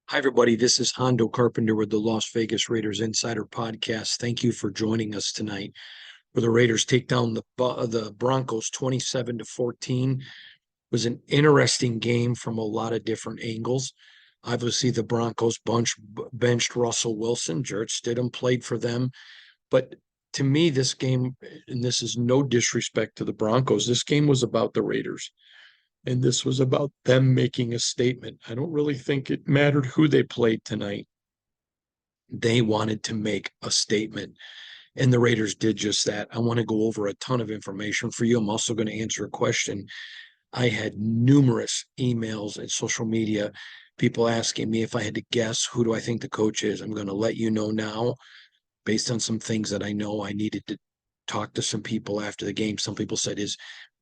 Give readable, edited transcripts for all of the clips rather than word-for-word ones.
Hi, everybody. This is Hondo Carpenter with the Las Vegas Raiders Insider Podcast. Thank you for joining us tonight, where the Raiders take down the Broncos 27-14. It was an interesting game from a lot of different angles. Obviously, the Broncos benched Russell Wilson. Jarrett Stidham played for them. But to me, this game, and this is no disrespect to the Broncos, this game was about the Raiders. And this was about them making a statement. I don't really think it mattered who they played tonight. They wanted to make a statement, and the Raiders did just that. I want to go over a ton of information for you. I'm also going to answer a question. I had numerous emails and social media, people asking me if I had to guess who do I think the coach is. I'm going to let you know now, based on some things that I know. I needed to talk to some people after the game. Some people said,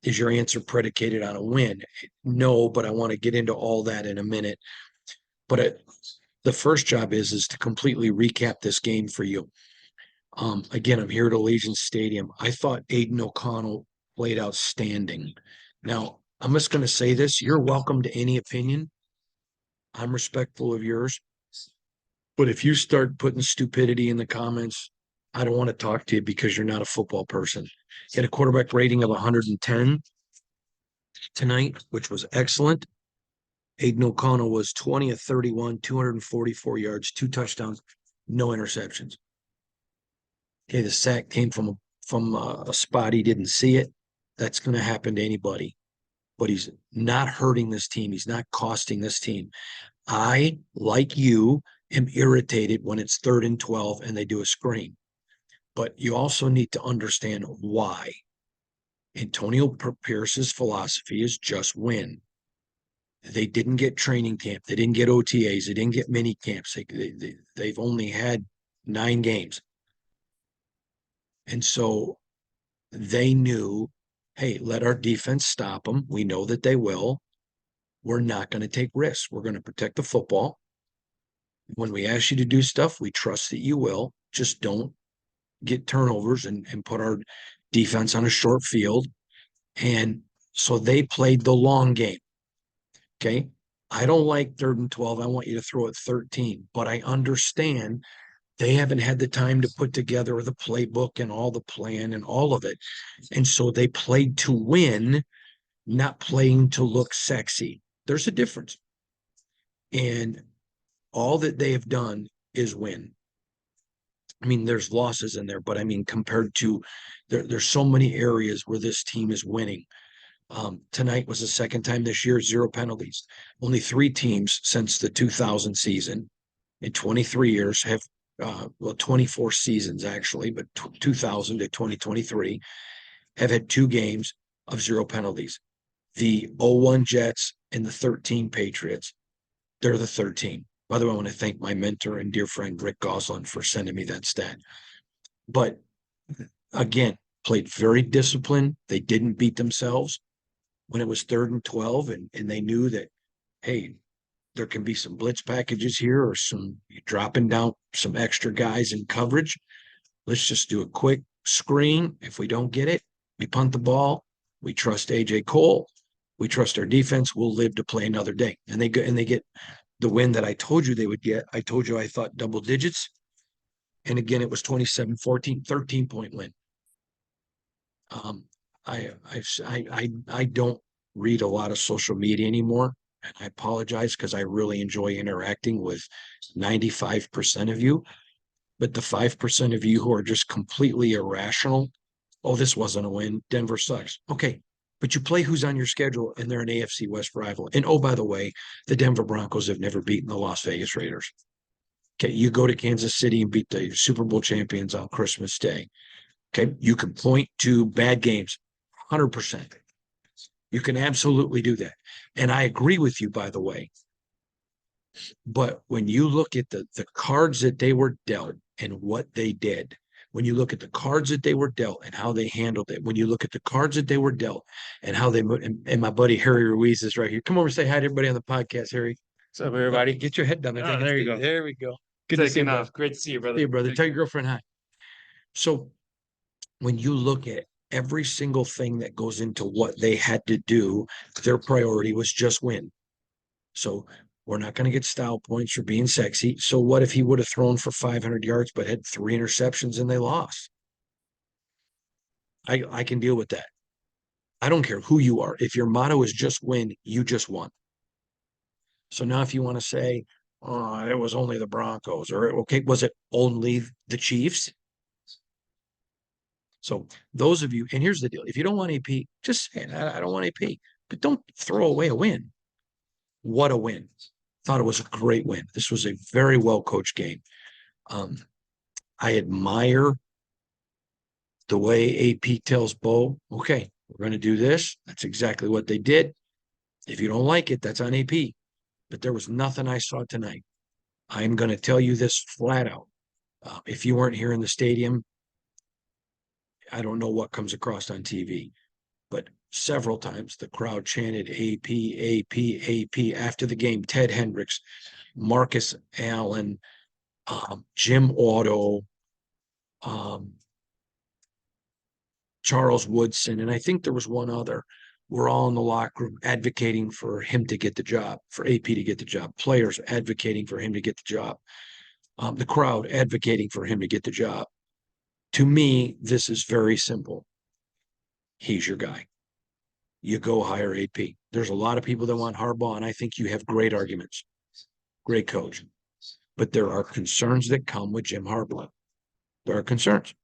is your answer predicated on a win? No, but I want to get into all that in a minute. But the first job is to completely recap this game for you. Again, I'm here at Allegiant Stadium. I thought Aiden O'Connell played outstanding. Now, I'm just going to say this. You're welcome to any opinion. I'm respectful of yours. But if you start putting stupidity in the comments, I don't want to talk to you because you're not a football person. He had a quarterback rating of 110 tonight, which was excellent. Aiden O'Connell was 20 of 31, 244 yards, 2 touchdowns, no interceptions. Okay, the sack came from a spot he didn't see it. That's going to happen to anybody. But he's not hurting this team. He's not costing this team. I, like you, am irritated when it's 3rd and 12 and they do a screen. But you also need to understand why. Antonio Pierce's philosophy is just win. They didn't get training camp. They didn't get OTAs. They didn't get mini camps. They've only had 9 games. And so they knew, hey, let our defense stop them. We know that they will. We're not going to take risks. We're going to protect the football. When we ask you to do stuff, we trust that you will. Just don't get turnovers and put our defense on a short field. And so they played the long game. Okay. I don't like 3rd and 12. I want you to throw it 13, but I understand they haven't had the time to put together the playbook and all the plan and all of it. And so they played to win, not playing to look sexy. There's a difference. And all that they have done is win. I mean, there's losses in there, but I mean, compared to there's so many areas where this team is winning. Tonight was the second time this year, 0 penalties. Only 3 teams since the 2000 season in 23 years have, 24 seasons actually, but 2000 to 2023 have had 2 games of 0 penalties. The 01 Jets and the 13 Patriots, they're the 13. By the way, I want to thank my mentor and dear friend, Rick Goslin, for sending me that stat. But again, played very disciplined. They didn't beat themselves when it was 3rd and 12, and they knew that, hey, there can be some blitz packages here or some dropping down some extra guys in coverage. Let's just do a quick screen. If we don't get it, we punt the ball. We trust AJ Cole. We trust our defense. We'll live to play another day. And they get the win that I told you they would get. I told you I thought double digits. And again, it was 27-14, 13-point win. I don't read a lot of social media anymore, and I apologize because I really enjoy interacting with 95% of you. But the 5% of you who are just completely irrational, oh, this wasn't a win. Denver sucks. Okay, but you play who's on your schedule, and they're an AFC West rival. And oh, by the way, the Denver Broncos have never beaten the Las Vegas Raiders. Okay, you go to Kansas City and beat the Super Bowl champions on Christmas Day. Okay, you can point to bad games, 100%. You can absolutely do that. And I agree with you, by the way. But when you look at the cards that they were dealt and what they did, when you look at the cards that they were dealt and how they handled it, when you look at the cards that they were dealt and how they, and my buddy Harry Ruiz is right here. Come over and say hi to everybody on the podcast, Harry. What's up, everybody? Get your head done. Oh, there you go. There we go. Good to see you, brother. Great to see you, brother. Hey, brother. Tell your girlfriend hi. So when you look at every single thing that goes into what they had to do, their priority was just win. So We're not going to get style points for being sexy. So what if he would have thrown for 500 yards but had 3 interceptions and they lost? I can deal with that. I don't care who you are. If your motto is just win, you just won. So now if you want to say, oh, it was only the Broncos, or okay, was it only the Chiefs? So those of you, and here's the deal: if you don't want AP, just say it. I don't want AP, but don't throw away a win. What a win! Thought it was a great win. This was a very well coached game. I admire the way AP tells Bo, okay, we're going to do this. That's exactly what they did. If you don't like it, that's on AP. But there was nothing I saw tonight. I'm going to tell you this flat out. If you weren't here in the stadium, I don't know what comes across on TV, but several times the crowd chanted AP, AP, AP after the game. Ted Hendricks, Marcus Allen, Jim Otto, Charles Woodson, and I think there was one other. We're all in the locker room advocating for him to get the job, for AP to get the job, players advocating for him to get the job, the crowd advocating for him to get the job. To me, this is very simple. He's your guy. You go hire AP. There's a lot of people that want Harbaugh, and I think you have great arguments. Great coach. But there are concerns that come with Jim Harbaugh. There are concerns.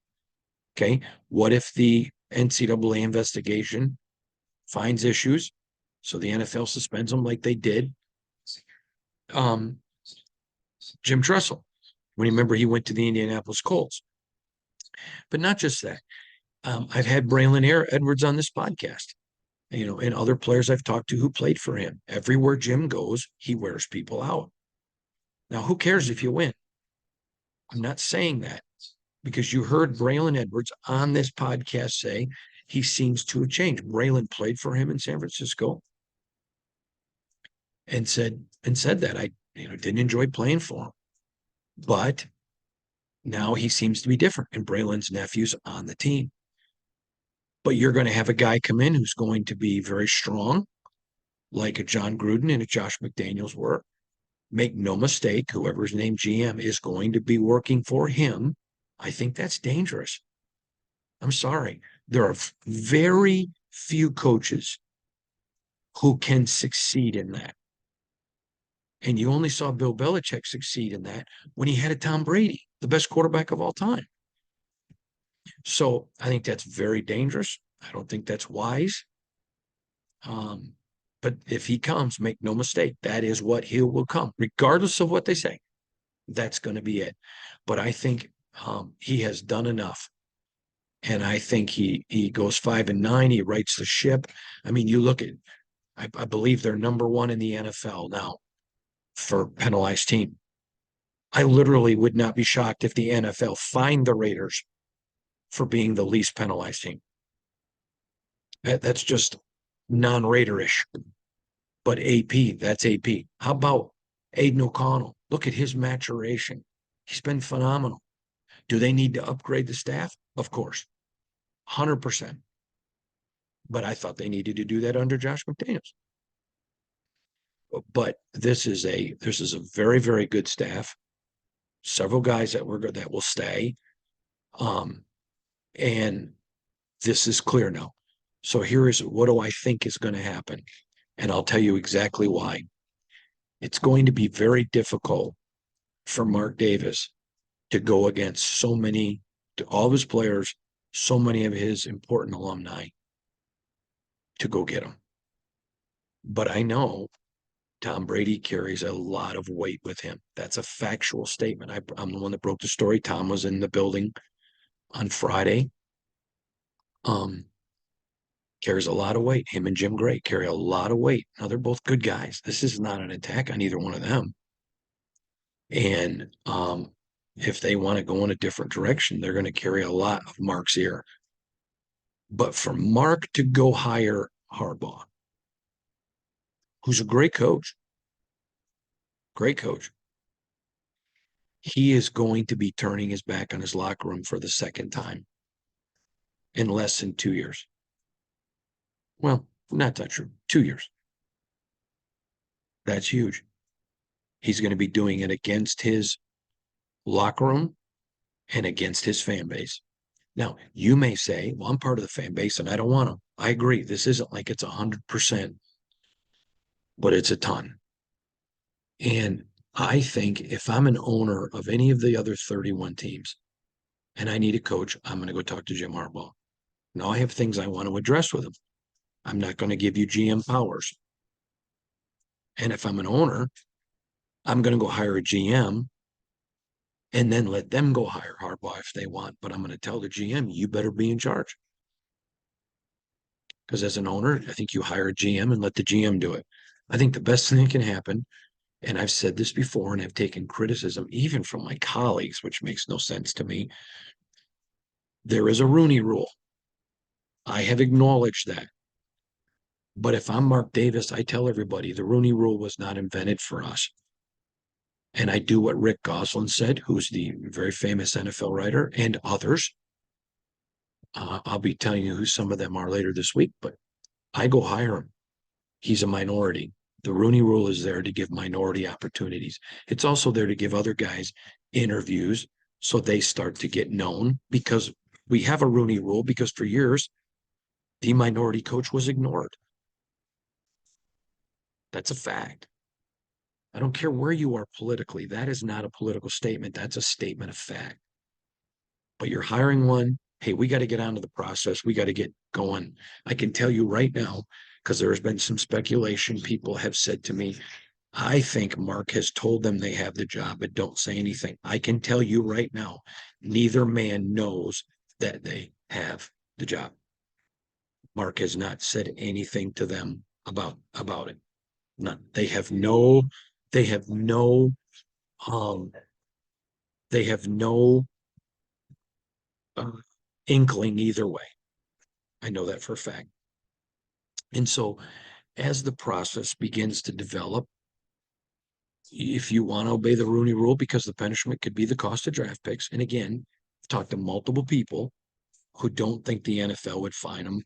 Okay. What if the NCAA investigation finds issues? So the NFL suspends him like they did. Jim Tressel, when you remember he went to the Indianapolis Colts. But not just that. I've had Braylon Edwards on this podcast, and other players I've talked to who played for him. Everywhere Jim goes, he wears people out. Now, who cares if you win? I'm not saying that because you heard Braylon Edwards on this podcast say he seems to have changed. Braylon played for him in San Francisco and said that I didn't enjoy playing for him, but now he seems to be different. And Braylon's nephew's on the team. But you're going to have a guy come in who's going to be very strong, like a John Gruden and a Josh McDaniels were. Make no mistake, whoever's named GM is going to be working for him. I think that's dangerous. I'm sorry. There are very few coaches who can succeed in that. And you only saw Bill Belichick succeed in that when he had a Tom Brady, the best quarterback of all time. So I think that's very dangerous. I don't think that's wise. But if he comes, make no mistake, that is what he will come, regardless of what they say. That's going to be it. But I think he has done enough. And I think he goes 5-9. He rights the ship. I mean, you look at, I believe they're number one in the NFL now for penalized team. I literally would not be shocked if the NFL fined the Raiders for being the least penalized team. That's just non-Raiderish. But AP, that's AP. How about Aiden O'Connell? Look at his maturation. He's been phenomenal. Do they need to upgrade the staff? Of course, 100%. But I thought they needed to do that under Josh McDaniels. But this is a very, very good staff. Several guys that will stay. And this is clear now. So here is what do I think is going to happen? And I'll tell you exactly why. It's going to be very difficult for Mark Davis to go against all of his players, so many of his important alumni to go get them. But I know Tom Brady carries a lot of weight with him. That's a factual statement. I'm the one that broke the story. Tom was in the building on Friday. Carries a lot of weight. Him and Jim Gray carry a lot of weight. Now, they're both good guys. This is not an attack on either one of them. And if they want to go in a different direction, they're going to carry a lot of Mark's ear. But for Mark to go hire Harbaugh, who's a great coach, he is going to be turning his back on his locker room for the second time in less than 2 years. Well, not that true. 2 years. That's huge. He's going to be doing it against his locker room and against his fan base. Now, you may say, well, I'm part of the fan base and I don't want him. I agree. This isn't like it's 100%, but it's a ton. And I think if I'm an owner of any of the other 31 teams and I need a coach, I'm going to go talk to Jim Harbaugh. Now, I have things I want to address with him. I'm not going to give you GM powers. And if I'm an owner, I'm going to go hire a GM and then let them go hire Harbaugh if they want. But I'm going to tell the GM, you better be in charge. Because as an owner, I think you hire a GM and let the GM do it. I think the best thing that can happen, and I've said this before and I've taken criticism even from my colleagues, which makes no sense to me. There is a Rooney rule. I have acknowledged that. But if I'm Mark Davis, I tell everybody the Rooney rule was not invented for us. And I do what Rick Goslin said, who's the very famous NFL writer, and others. I'll be telling you who some of them are later this week, but I go hire him. He's a minority. The Rooney rule is there to give minority opportunities. It's also there to give other guys interviews so they start to get known, because we have a Rooney rule because for years, the minority coach was ignored. That's a fact. I don't care where you are politically. That is not a political statement. That's a statement of fact. But you're hiring one. Hey, we got to get onto the process. We got to get going. I can tell you right now, because there has been some speculation. People have said to me, I think Mark has told them they have the job, but don't say anything. I can tell you right now, neither man knows that they have the job. Mark has not said anything to them about it. None. They have no um they have no uh, inkling either way. I know that for a fact. And so as the process begins to develop, if you want to obey the Rooney rule, because the punishment could be the cost of draft picks. And again, I've talked to multiple people who don't think the NFL would fine them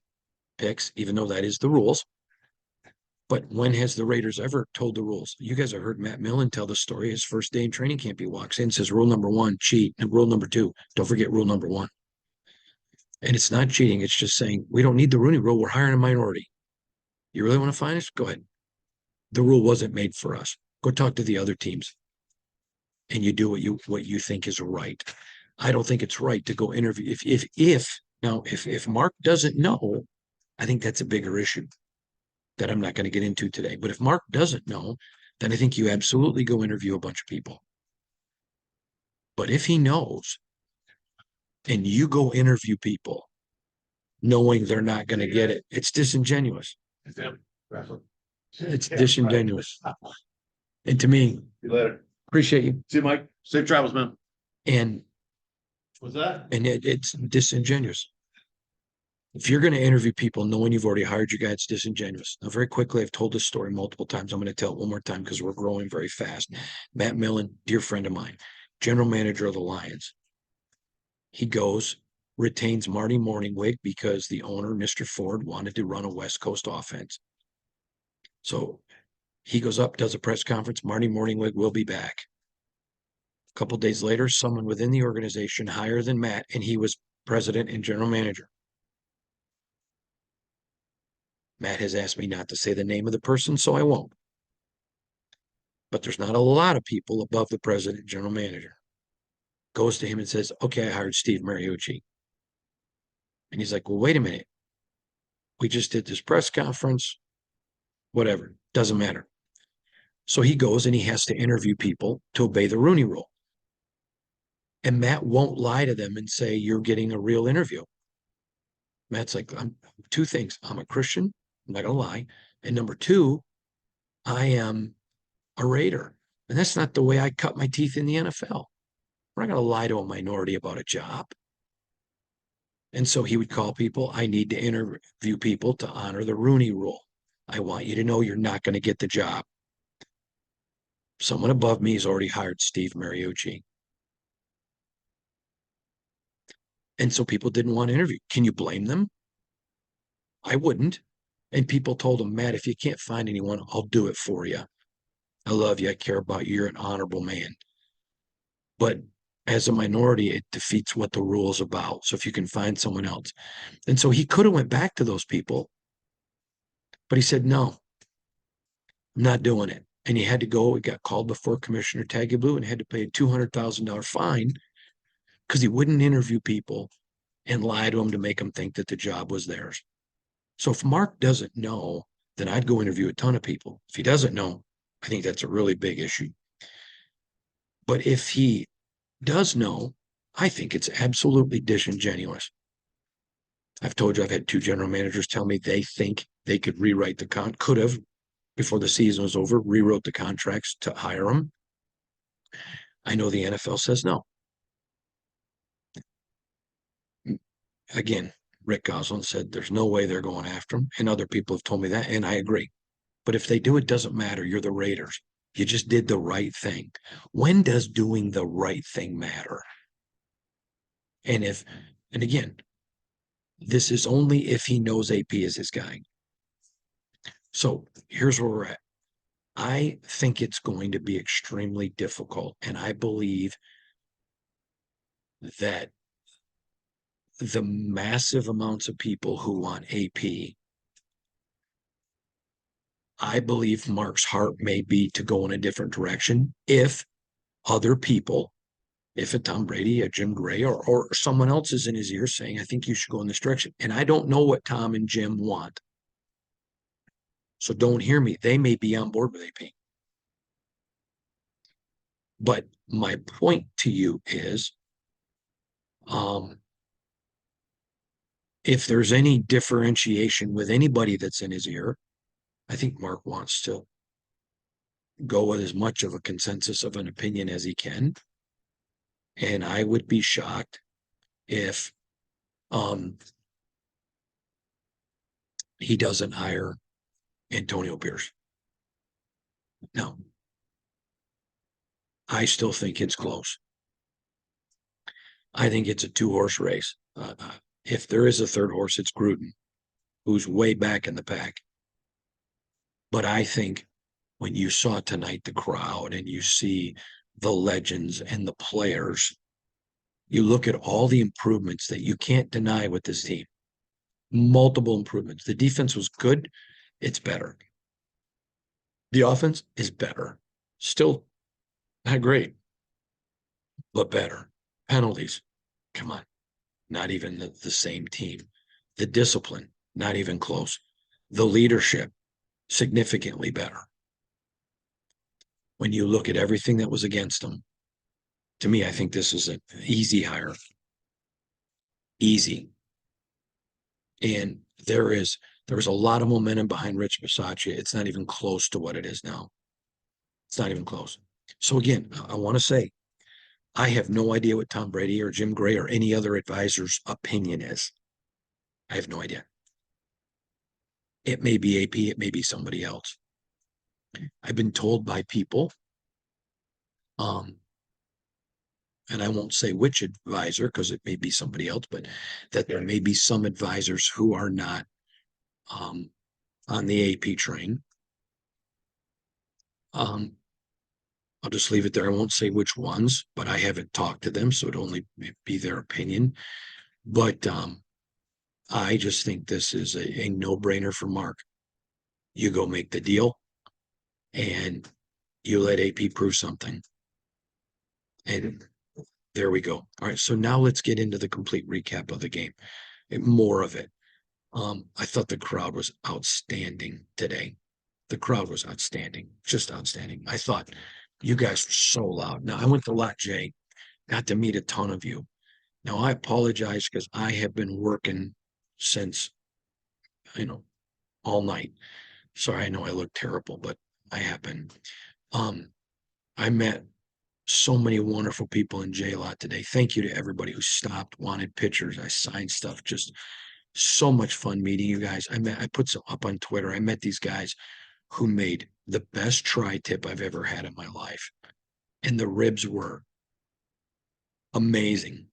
picks, even though that is the rules. But when has the Raiders ever told the rules? You guys have heard Matt Millen tell the story. His first day in training camp, he walks in, says, rule number one, cheat. And rule number two, don't forget rule number one. And it's not cheating. It's just saying, we don't need the Rooney rule. We're hiring a minority. You really want to fine us? Go ahead. The rule wasn't made for us. Go talk to the other teams. And you do what you think is right. I don't think it's right to go interview. If Mark doesn't know, I think that's a bigger issue that I'm not going to get into today. But if Mark doesn't know, then I think you absolutely go interview a bunch of people. But if he knows and you go interview people knowing they're not going to get it, it's disingenuous. It's disingenuous. And to me, See you later. appreciate you. See you, Mike. Safe travels, man. And What's that? it's disingenuous. If you're going to interview people knowing you've already hired your guy, it's disingenuous. Now, very quickly, I've told this story multiple times. I'm going to tell it one more time because we're growing very fast. Matt Millen, dear friend of mine, general manager of the Lions. He goes, retains Marty Morningwig because the owner, Mr. Ford, wanted to run a West Coast offense. So he goes up, does a press conference. Marty Morningwig will be back. A couple days later, someone within the organization higher than Matt, and he was president and general manager. Matt has asked me not to say the name of the person, so I won't. But there's not a lot of people above the president and general manager. Goes to him and says, okay, I hired Steve Mariucci. And he's like, well, wait a minute. We just did this press conference, whatever, doesn't matter. So he goes and he has to interview people to obey the Rooney rule. And Matt won't lie to them and say, you're getting a real interview. Matt's like, two things. I'm a Christian. I'm not going to lie. And number two, I am a Raider. And that's not the way I cut my teeth in the NFL. We're not going to lie to a minority about a job. And so he would call people, I need to interview people to honor the Rooney rule. I want you to know you're not going to get the job. Someone above me has already hired Steve Mariucci. And so people didn't want to interview. Can you blame them? I wouldn't. And people told him, Matt, if you can't find anyone, I'll do it for you. I love you. I care about you. You're an honorable man. But as a minority, it defeats what the rule is about. So if you can find someone else. And so he could have went back to those people, but he said, no, I'm not doing it. And he had to go. He got called before Commissioner Tagliabue and had to pay a $200,000 fine because he wouldn't interview people and lie to them to make them think that the job was theirs. So if Mark doesn't know, then I'd go interview a ton of people. If he doesn't know, I think that's a really big issue. But if he does know, I think it's absolutely disingenuous. I've told you I've had two general managers tell me they think they could rewrite could have before the season was over, rewrote the contracts to hire him. I know the NFL says no. Again, Rick Goslin said there's no way they're going after him, and other people have told me that, and I agree. But if they do, it doesn't matter. You're the Raiders. You just did the right thing. When does doing the right thing matter? And again, this is only if he knows AP is his guy. So here's where we're at. I think it's going to be extremely difficult. And I believe that the massive amounts of people who want AP, I believe Mark's heart may be to go in a different direction if other people, if a Tom Brady, a Jim Gray, or someone else is in his ear saying, I think you should go in this direction. And I don't know what Tom and Jim want. So don't hear me. They may be on board with AP. But my point to you is, if there's any differentiation with anybody that's in his ear, I think Mark wants to go with as much of a consensus of an opinion as he can. And I would be shocked if he doesn't hire Antonio Pierce. No, I still think it's close. I think it's a two-horse race. If there is a third horse, it's Gruden, who's way back in the pack. But I think when you saw tonight the crowd and you see the legends and the players, you look at all the improvements that you can't deny with this team. Multiple improvements. The defense was good. It's better. The offense is better. Still not great, but better. Penalties. Come on. Not even the same team. The discipline, not even close. The leadership, significantly better. When you look at everything that was against them, to me, I think this is an easy hire. Easy. And there's a lot of momentum behind Rich Bisaccia. It's not even close to what it is now. It's not even close. So again, I want to say, I have no idea what Tom Brady or Jim Gray or any other advisor's opinion is. I have no idea. It may be AP, it may be somebody else. I've been told by people, and I won't say which advisor because it may be somebody else, but that there may be some advisors who are not on the AP train. I'll just leave it there. I won't say which ones, but I haven't talked to them, so it'd only be their opinion. But I just think this is a no-brainer for Mark. You go make the deal and you let AP prove something. And there we go. All right, so now let's get into the complete recap of the game. More of it. I thought the crowd was outstanding today. The crowd was outstanding, just outstanding. I thought you guys were so loud. Now, I went to Lot J, got to meet a ton of you. Now, I apologize because I have been working since, all night. Sorry, I know I look terrible, but I have been. I met so many wonderful people in J-Lot today. Thank you to everybody who stopped, wanted pictures. I signed stuff. Just so much fun meeting you guys. I put some up on Twitter. I met these guys who made the best tri-tip I've ever had in my life. And the ribs were amazing.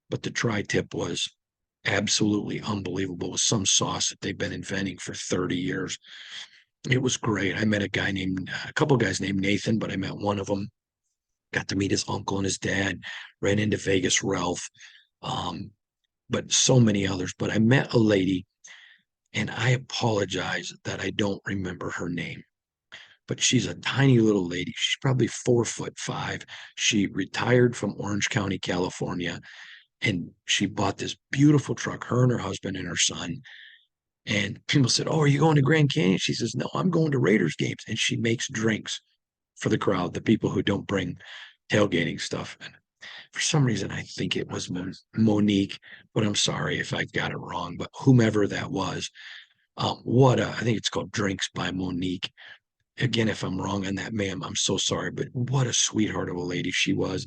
But the tri-tip was absolutely unbelievable with some sauce that they've been inventing for 30 years. It was great. I met a couple guys named Nathan, but I met one of them. Got to meet his uncle and his dad. Ran into Vegas Ralph, um, but so many others. But I met a lady, and I apologize that I don't remember her name. But she's a tiny little lady. She's probably 4'5". She retired from Orange County, California, and she bought this beautiful truck, her and her husband and her son. And people said, "Oh, are you going to Grand Canyon?" She says, "No, I'm going to Raiders games." And she makes drinks for the crowd, the people who don't bring tailgating stuff. And for some reason, I think it was Monique, but I'm sorry if I got it wrong. But whomever that was, I think it's called Drinks by Monique. Again, if I'm wrong on that, ma'am, I'm so sorry. But what a sweetheart of a lady she was.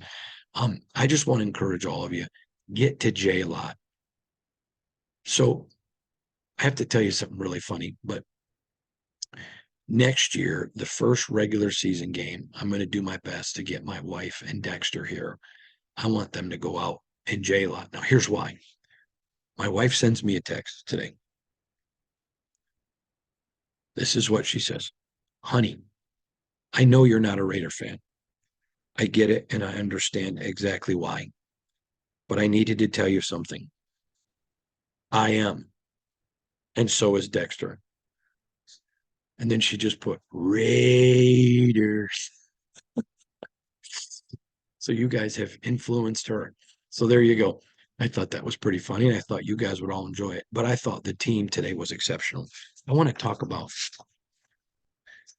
I just want to encourage all of you, get to J Lot. So I have to tell you something really funny, but next year, the first regular season game, I'm going to do my best to get my wife and Dexter here. I want them to go out in J Lot. Now, here's why. My wife sends me a text today. This is what she says. Honey, I know you're not a Raider fan. I get it and I understand exactly why. But I needed to tell you something. I am. And so is Dexter. And then she just put Raiders. So you guys have influenced her. So there you go. I thought that was pretty funny, and I thought you guys would all enjoy it. But I thought the team today was exceptional. I want to talk about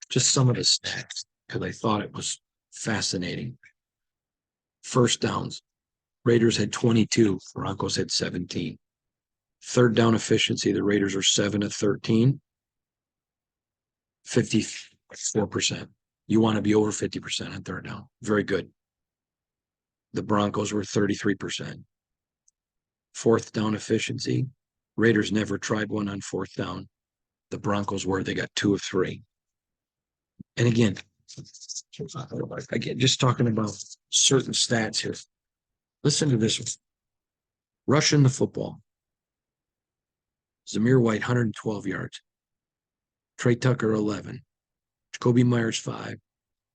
just some of the stats because I thought it was fascinating. First downs, Raiders had 22, Broncos had 17. Third down efficiency, the Raiders are 7 of 13, 54%. You want to be over 50% on third down. Very good. The Broncos were 33%. Fourth down efficiency, Raiders never tried one on fourth down. The Broncos were, they got 2 of 3. And again, just talking about certain stats here. Listen to this one. Rushing the football. Zamir White, 112 yards. Trey Tucker, 11. Jacoby Myers, 5.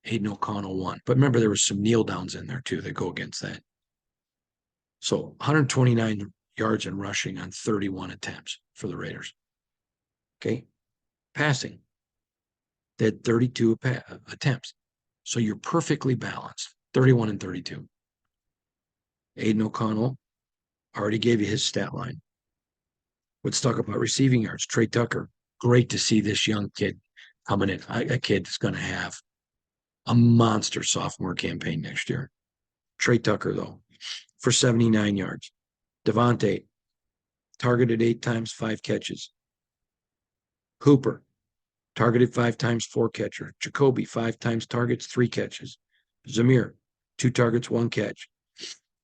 Aiden O'Connell, 1. But remember, there was some kneel downs in there, too, that go against that. So 129 yards in rushing on 31 attempts for the Raiders. Okay. Passing. They had 32 attempts. So you're perfectly balanced, 31 and 32. Aiden O'Connell already gave you his stat line. Let's talk about receiving yards. Trey Tucker, great to see this young kid coming in. A kid that's going to have a monster sophomore campaign next year. Trey Tucker, though, for 79 yards. Devontae, targeted 8 times, 5 catches. Hooper, targeted 5 times, 4 catcher. Jacoby, 5 times targets, 3 catches. Zamir, 2 targets, 1 catch.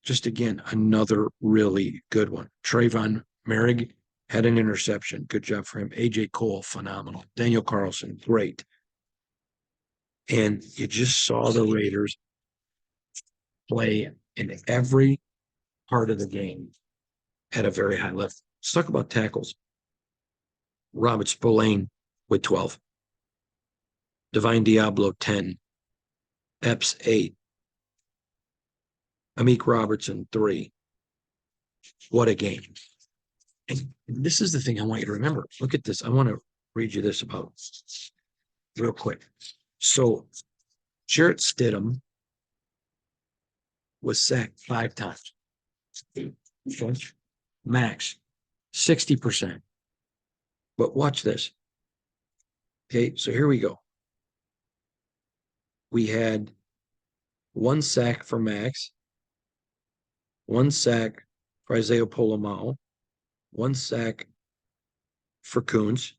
Just again, another really good one. Trayvon Merrick had an interception. Good job for him. AJ Cole, phenomenal. Daniel Carlson, great. And you just saw the Raiders play in every part of the game at a very high level. Let's talk about tackles. Robert Spillane with 12. Divine Diablo, 10. Epps, 8. Amik Robertson, 3. What a game. And this is the thing I want you to remember. Look at this. I want to read you this about real quick. So Jarrett Stidham was sacked 5 times. Max, 60%. But watch this. Okay, so here we go. We had 1 sack for Max, 1 sack for Isaiah Polomao, 1 sack for Coons,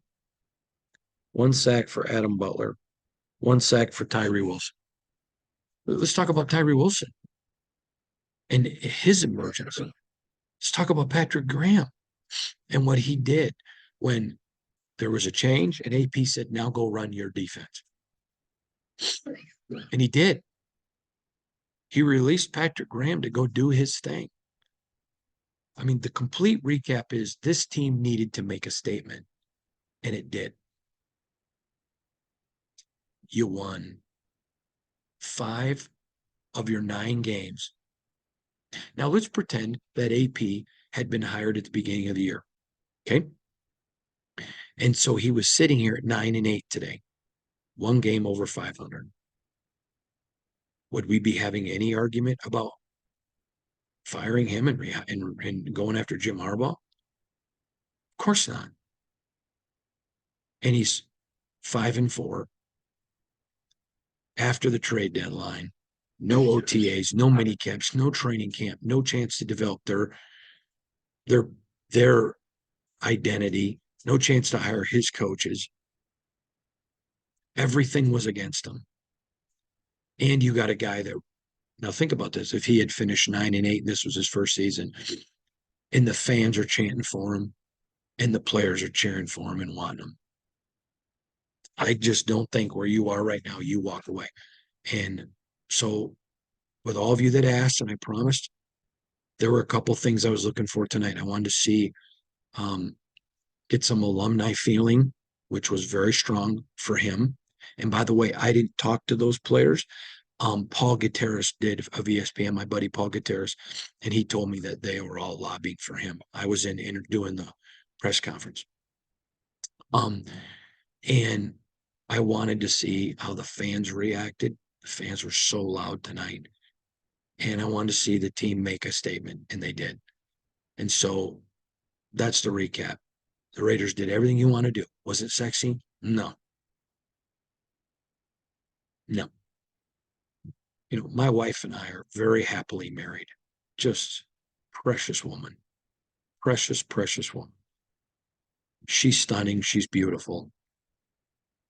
1 sack for Adam Butler, 1 sack for Tyree Wilson. Let's talk about Tyree Wilson and his emergence. Let's talk about Patrick Graham and what he did when there was a change and AP said, now go run your defense. And he did. He released Patrick Graham to go do his thing. I mean, the complete recap is this team needed to make a statement, and it did. You won 5 of your 9 games. Now let's pretend that AP had been hired at the beginning of the year. Okay. And so he was sitting here at 9-8 today, 1 game over 500. Would we be having any argument about firing him and going after Jim Harbaugh? Of course not. And he's 5-4 after the trade deadline. No OTAs, no mini camps, no training camp, no chance to develop their identity, no chance to hire his coaches. Everything was against him. And you got a guy that, now think about this, if he had finished 9-8 and this was his first season, and the fans are chanting for him and the players are cheering for him and wanting him. I just don't think where you are right now, you walk away. And so with all of you that asked, and I promised, there were a couple things I was looking for tonight. I wanted to see get some alumni feeling, which was very strong for him. And by the way, I didn't talk to those players. Paul Gutierrez did of ESPN, my buddy Paul Gutierrez, and he told me that they were all lobbying for him. I was in doing the press conference. And I wanted to see how the fans reacted. The fans were so loud tonight. And I wanted to see the team make a statement, and they did. And so that's the recap. The Raiders did everything you want to do. Was it sexy? No. No. You know, my wife and I are very happily married. Just precious woman. Precious, precious woman. She's stunning. She's beautiful.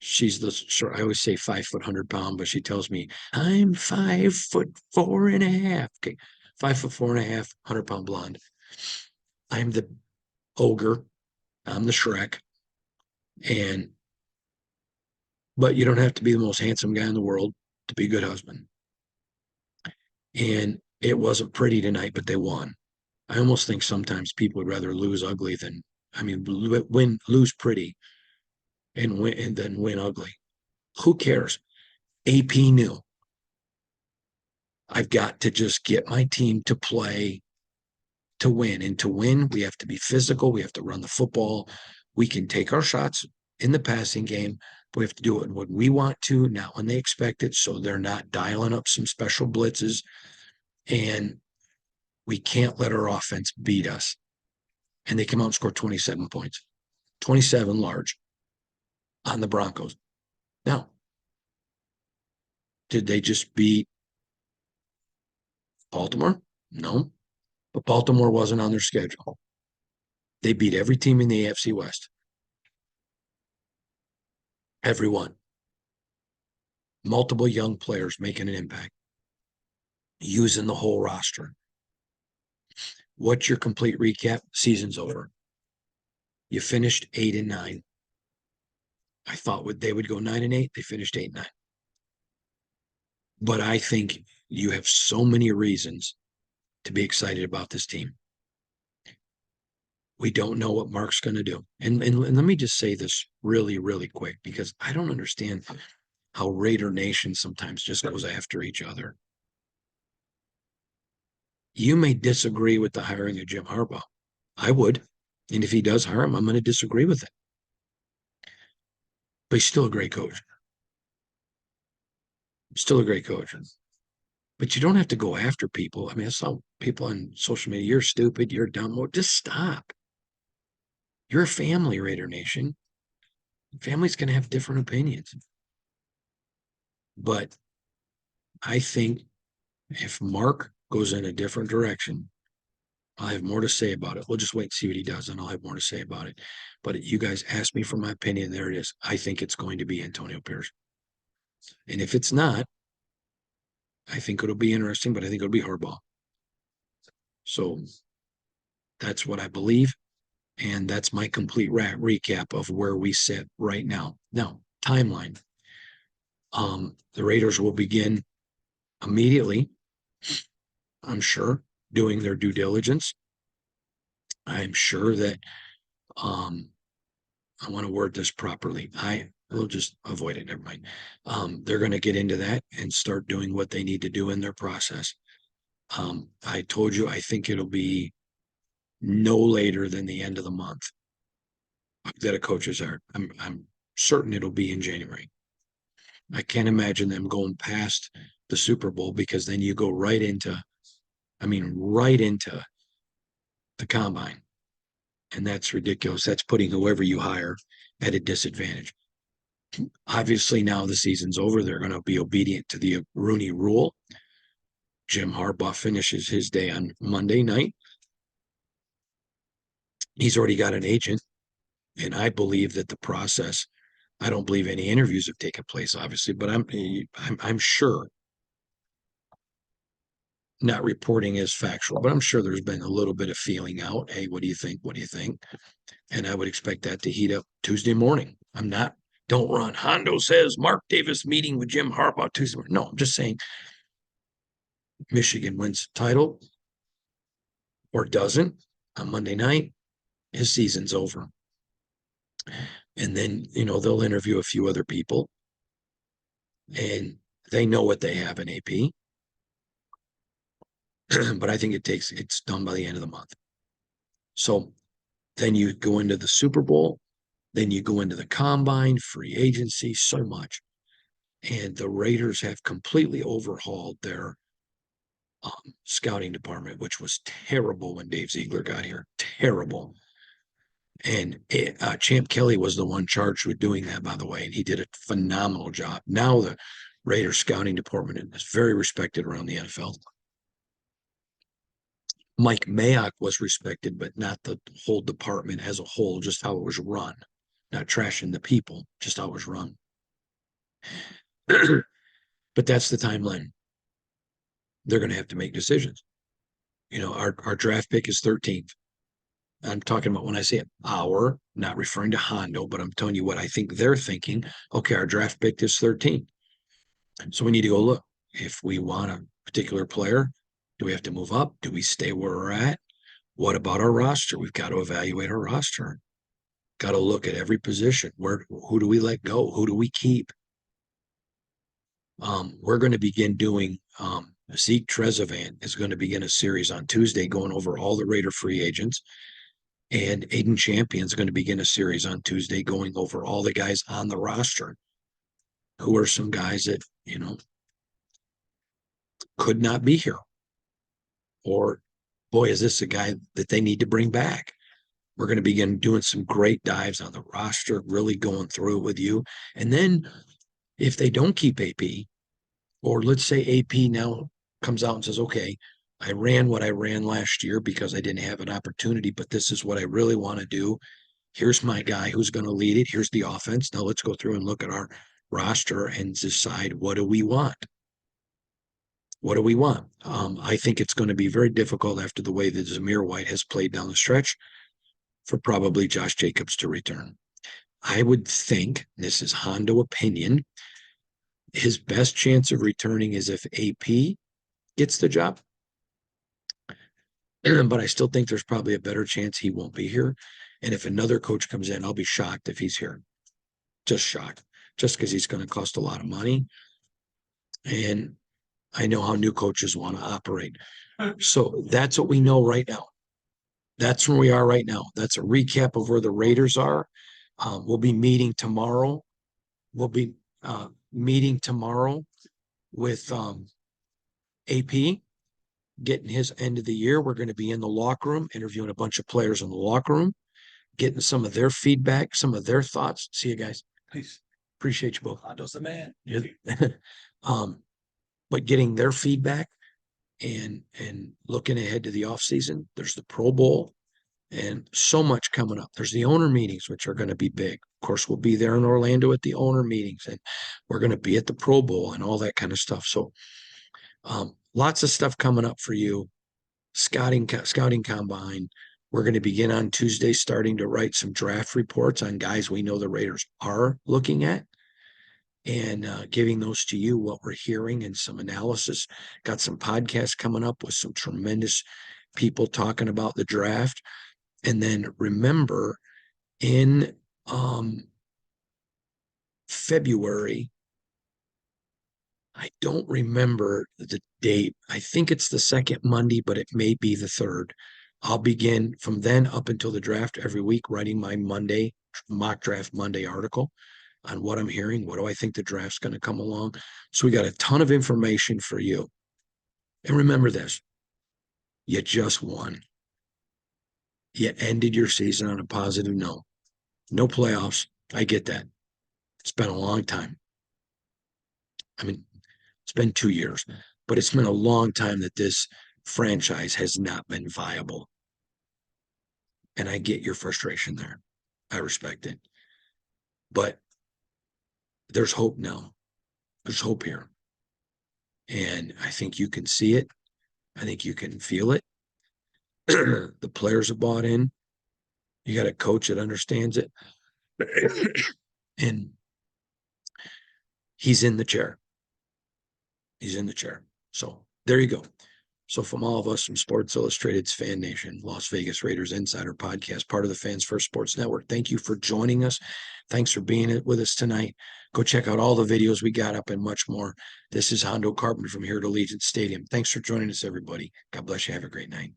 She's the sort, I always say 5 foot 100 pound, but she tells me I'm 5 foot 4.5. Okay. 5 foot 4.5, 100 pound blonde. I'm the ogre. I'm the Shrek. But you don't have to be the most handsome guy in the world to be a good husband. And it wasn't pretty tonight, but they won. I almost think sometimes people would rather lose ugly than, lose pretty and then win ugly. Who cares? AP knew I've got to just get my team to play to win. And to win, we have to be physical. We have to run the football. We can take our shots in the passing game. But we have to do it when we want to, not when they expect it. So they're not dialing up some special blitzes. And we can't let our offense beat us. And they came out and scored 27 points, 27 large on the Broncos. Now, did they just beat Baltimore? No, but Baltimore wasn't on their schedule. They beat every team in the AFC West. Everyone. Multiple young players making an impact, using the whole roster. What's your complete recap? Season's over. You finished 8-9. I thought they would go 9-8. They finished 8-9. But I think you have so many reasons to be excited about this team. We don't know what Mark's going to do. And let me just say this really, really quick, because I don't understand how Raider Nation sometimes just goes after each other. You may disagree with the hiring of Jim Harbaugh. I would. And if he does hire him, I'm going to disagree with it. But he's still a great coach. Still a great coach. But you don't have to go after people. I mean, I saw people on social media, you're stupid, you're dumb. Well, just stop. You're a family, Raider Nation. Family's going to have different opinions. But I think if Mark goes in a different direction, I'll have more to say about it. We'll just wait and see what he does, and I'll have more to say about it. But you guys asked me for my opinion. There it is. I think it's going to be Antonio Pierce. And if it's not, I think it'll be interesting, but I think it'll be Harbaugh. So that's what I believe. And that's my complete recap of where we sit right now. Now, timeline. The Raiders will begin immediately, I'm sure, doing their due diligence. I'm sure that I want to word this properly. we'll just avoid it. Never mind. They're going to get into that and start doing what they need to do in their process. I told you, I think it'll be no later than the end of the month that a coaches are. I'm certain it'll be in January. I can't imagine them going past the Super Bowl because then you go right into, right into the combine. And that's ridiculous. That's putting whoever you hire at a disadvantage. Obviously, now the season's over. They're going to be obedient to the Rooney rule. Jim Harbaugh finishes his day on Monday night. He's already got an agent. And I believe that the process, I don't believe any interviews have taken place, obviously, but I'm sure, not reporting as factual, but I'm sure there's been a little bit of feeling out. Hey, what do you think? What do you think? And I would expect that to heat up Tuesday morning. Don't run. Hondo says Mark Davis meeting with Jim Harbaugh Tuesday morning. No, I'm just saying Michigan wins title or doesn't on Monday night, his season's over. And then, they'll interview a few other people and they know what they have in AP. But I think it's done by the end of the month. So then you go into the Super Bowl, then you go into the combine, free agency, so much. And the Raiders have completely overhauled their scouting department, which was terrible when Dave Ziegler got here. Terrible. And Champ Kelly was the one charged with doing that, by the way, and he did a phenomenal job. Now the Raiders scouting department is very respected around the NFL. Mike Mayock was respected, but not the whole department as a whole, just how it was run. Not trashing the people, just how it was run. But that's the timeline. They're going to have to make decisions. Our draft pick is 13th. I'm talking about when I say our, not referring to Hondo, but I'm telling you what I think they're thinking. Okay, our draft pick is 13. So we need to go look. If we want a particular player, do we have to move up? Do we stay where we're at? What about our roster? We've got to evaluate our roster. Got to look at every position. Who do we let go? Who do we keep? We're going to begin doing Zeke Trezevant is going to begin a series on Tuesday going over all the Raider free agents. And Aiden Champion's going to begin a series on Tuesday going over all the guys on the roster. Who are some guys that, could not be here? Or, boy, is this a guy that they need to bring back? We're going to begin doing some great dives on the roster, really going through it with you. And then if they don't keep AP, or let's say AP now comes out and says, okay, I ran what I ran last year because I didn't have an opportunity, but this is what I really want to do. Here's my guy who's going to lead it. Here's the offense. Now let's go through and look at our roster and decide, what do we want? What do we want? I think it's going to be very difficult after the way that Zamir White has played down the stretch for probably Josh Jacobs to return. I would think, this is Hondo opinion, his best chance of returning is if AP gets the job. But I still think there's probably a better chance he won't be here. And if another coach comes in, I'll be shocked if he's here. Just shocked. Just because he's going to cost a lot of money. And I know how new coaches want to operate. So that's what we know right now. That's where we are right now. That's a recap of where the Raiders are. We'll be meeting tomorrow. We'll be meeting tomorrow with AP, getting his end of the year. We're going to be in the locker room, interviewing a bunch of players in the locker room, getting some of their feedback, some of their thoughts. See you guys. Peace. Appreciate you both. Hondo's the man. But getting their feedback and looking ahead to the offseason, there's the Pro Bowl and so much coming up. There's the owner meetings, which are going to be big. Of course, we'll be there in Orlando at the owner meetings, and we're going to be at the Pro Bowl and all that kind of stuff. So lots of stuff coming up for you. Scouting combine. We're going to begin on Tuesday, starting to write some draft reports on guys we know the Raiders are looking at, and giving those to you, what we're hearing, and some analysis. Got some podcasts coming up with some tremendous people talking about the draft. And then remember, in February. I don't remember the date. I think it's the second Monday, but it may be the third. I'll begin from then up until the draft every week writing my Monday mock draft Monday article on what I'm hearing. What do I think the draft's going to come along? So we got a ton of information for you. And remember this, you just won. You ended your season on a positive note. No playoffs. I get that. It's been a long time. I mean, it's been 2 years, but it's been a long time that this franchise has not been viable. And I get your frustration there. I respect it. But there's hope now. There's hope here. And I think you can see it. I think you can feel it. The players have bought in. You got a coach that understands it. And he's in the chair. He's in the chair. So there you go. So from all of us from Sports Illustrated's Fan Nation, Las Vegas Raiders Insider Podcast, part of the Fans First Sports Network, thank you for joining us. Thanks for being with us tonight. Go check out all the videos we got up and much more. This is Hondo Carpenter from here at Allegiant Stadium. Thanks for joining us, everybody. God bless you. Have a great night.